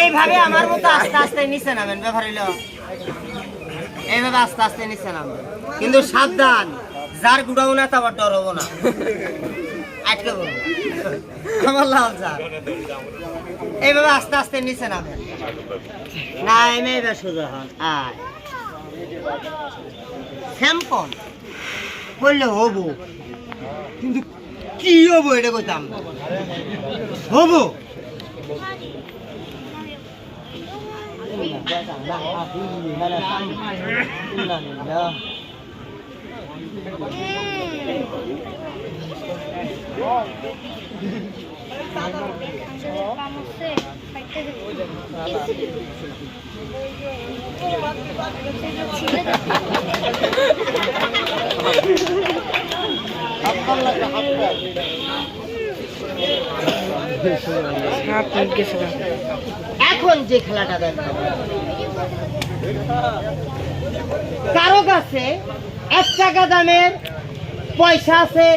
এইভাবে আমার মতো আস্তে আস্তে নিচে নামেন, ব্যাপার হইল এইভাবে আস্তে আস্তে নিচে নামবেন, কিন্তু সাবধান, যার গুড়াও না তারপর ডর হবো না, আটকে বলবো আমার লাল যার। এইভাবে আস্তে আস্তে নিচে নামেন, না এমে এবার সোজা হন। আয় স্যাম্পন বললে হবো, কিন্তু কি হবো এটা কইতাম না, হবো এখন যে খেলাটা দেখো, কারো কাছে 1 টাকা দামের পয়সা আছে,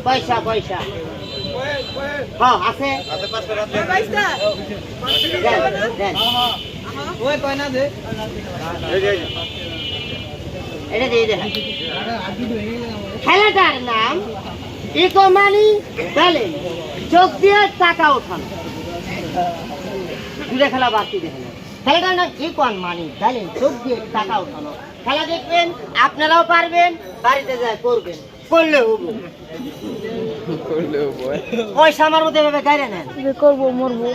পয়সা পয়সা হ্যাঁ আছে, খেলাটার নাম ইকো মানি ব্যালেন্স, যোগ দিয়ে টাকা ওঠানো। দুটো খেলা বাকি দেখেন, খেলাটার নাম ইকো মানি ব্যালেন্স, যোগ দিয়ে টাকা ওঠানো। খেলা দেখবেন, আপনারাও পারবেন, বাড়িতে যায় করবেন, করলে হবো, পয়সা আমার মধ্যে এভাবে গাড়ি নেন করবো, মরবো,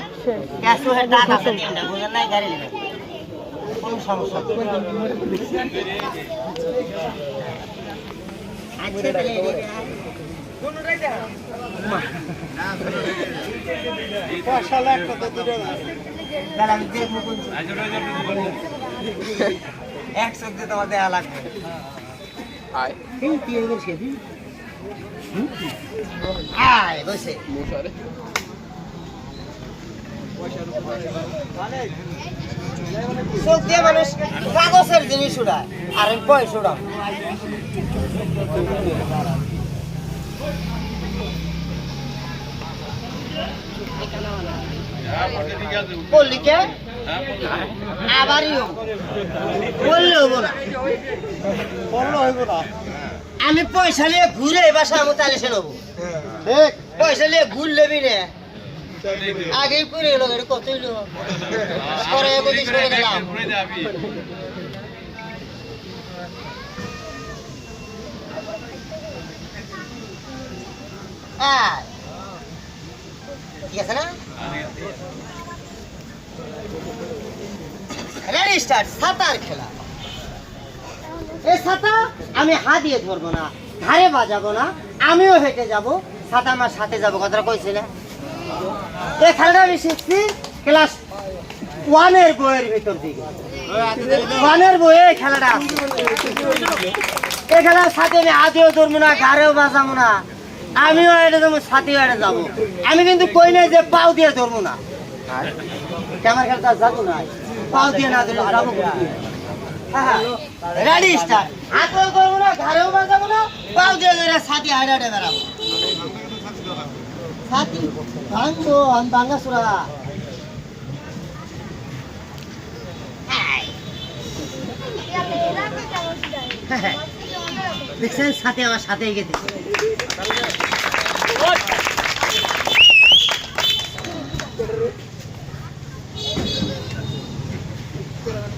নাই গাড়ি নেবেন, কোনো সমস্যা একসঙ্গে তোমার দেয়া লাগবে। মানুষ কাগজের জিনিস উড়ায় আর পয়সা উড়াম। আমি পয়সা নিয়ে ঘুরে বাসা আমি তাহলে সে নেবো, পয়সা নিয়ে ঘুরলে বিনে আগেই করে এলো কত গেলাম। ঠিক আছে না, রেডি স্টার্ট। সাঁতার খেলা, এই ছাতা আমি হাত দিয়ে ধরবো না, ধারে বাজাবো না, আমিও হেঁটে যাবো, ছাতা আমার সাথে যাবো, কথাটা কইছি না। এই খেলাটা আমি শিখছি ক্লাস 1 বইয়ের ভিতর দিকে, 1 বইয়ে এই খেলাটা আছে। এই খেলার সাথে আমি হাতেও ধরবো না, ঘাড়েও বাজাবো না, আমিও এটা যাবো, সাথেও এটা যাবো। আমি কিন্তু কই নাই যে পাও দিয়ে ধরবো না, ক্যামেরা খেলতে যাবো না, পাও দিয়ে না ধরলে যাবো। Ready start. হাতেও করবো না, ঘাড়েও বাজাবো না, পাও দিয়ে ধরে সাথে হাইডে হাইডে বেড়াবো। সাথী ভাঙবো, আমি ভাঙা সুরা। দেখছেন সাথে আমার সাথেই গেছে।